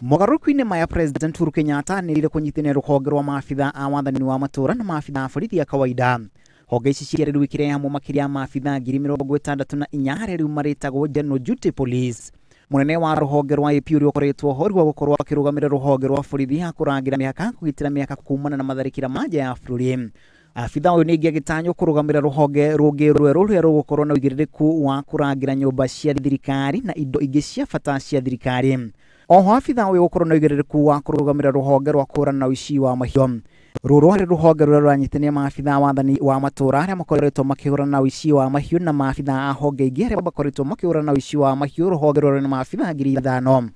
Mogaruku-inĩ maya President Uhuru Kenyatta nĩrire kũnyitithania rũhonge rwa maabitha a wathani wa matũra na maabitha a borithi a kawaida. Honge ici ciarĩ rwĩkĩre hamwe makĩria ya maabitha 64,000 arĩa rĩu marĩtagwo General Duty Police. Mũnene wa rũhonge rwa AP ũrĩa ũkoretwo ho rwa gũkorwo akĩrũgamĩrĩra rũhonge rwa borithi ha kũrangĩra mĩhaka kũgitĩra mĩhaka kumana na matharĩkĩra ma nja ya bũrũri. Abitha ũyũ ningĩ agĩtanywo kũrũgamĩrĩra rũhonge rũngĩ rwerũ rũrĩa rũgũkorwo na ũigĩrĩrĩku wa kũrangĩra nyũmba cia thirikari na indo ingĩ cia bata cia thirikari. Oho abitha ũyũ gũkorwo na ũigĩrĩrĩku wa kũrũgamĩrĩra rũhonge rwa kũhũrana na ũici wa mahiũ. Rũrũ harĩ rũhonge rũrĩa rũranyitithania maabitha wathani wa matũra arĩa makoretwo makĩhũrana na ũici wa mahiũ na maabitha a honge ingĩ arĩa makoretwo makĩhũrana na ũici wa mahiũ. Rũhonge rũrĩa na maabitha 5,000.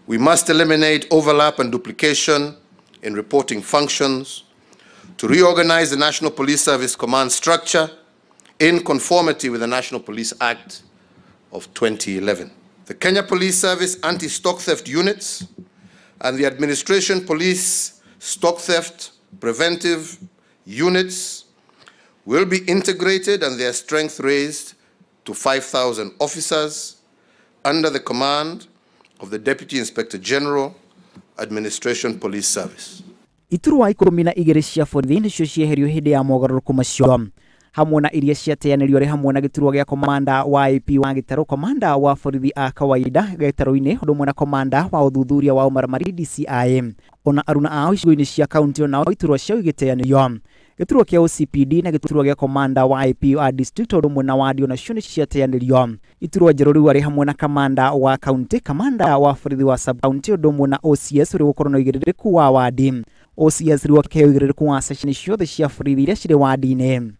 We must eliminate overlap and duplication in reporting functions to reorganize the National Police Service command structure in conformity with the National Police Act of 2011. The Kenya Police Service anti-stock theft units and the Administration Police stock theft preventive units will be integrated and their strength raised to 5,000 officers under the command of the Deputy Inspector General, Administration Police Service. Iturwa 12 cia borithi nĩcio cieherio hĩndĩ ya mogarũrũku macio, hamwe na iria ciateanĩrio rĩ hamwe na gĩturwa gĩa komanda wa AP wa gĩtarũ, komanda wa borithi a kawaida gĩtarũ-inĩ, ũndũ ũmwe na komanda wa ũthuthuria wa ũmaramari DCI. Ona aruna ao icigo-inĩ cia kaunti onao iturwa ciao igĩteanĩrio. Gĩturwa kĩa OCPD na gĩturwa gĩa komanda wa AP wa district ũndũ ũmwe na wadi onacio nĩciateanĩrio. Iturwa njerũ rĩu arĩ hamwe na kamanda wa kaunti, kamanda wa borithi wa sub county ũndũ ũmwe na OCS ũrĩa gũkorwo na ũigĩrĩrĩku wa wadi. OCS rĩu akĩheo ũigĩrĩrĩku wa ceceni ciothe cia borithi iria cirĩ wadi-inĩ.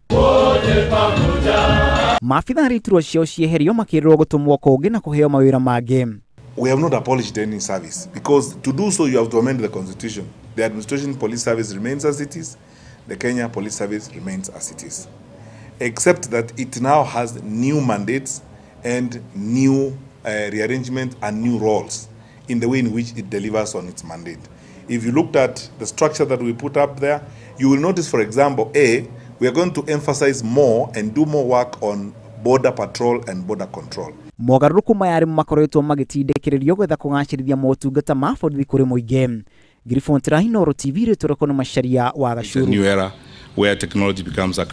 Maabitha arĩa iturwa ciao cieherio makĩrĩrwo gũtũmwo kũngĩ na kũheo mawĩra mangĩ. We have not abolished any service, because to do so you have to amend the constitution. The Administration Police Service remains as it is. The Kenya Police Service remains as it is, except that it now has new mandates and new rearrangement and new roles in the way in which it delivers on its mandate. If you looked at the structure that we put up there, you will notice, for example, we are going to emphasize more and do more work on border patrol and border control. Mogarũrũku maya arĩ makoretwo magĩtindĩkĩrĩrio gwetha kũgacĩrithia motungata ma borithi kũrĩ mũingĩ. Griffon Tirahino, TV, Rĩtũrĩko na Macharia wa Gacũrũ. It's a new era where technology becomes a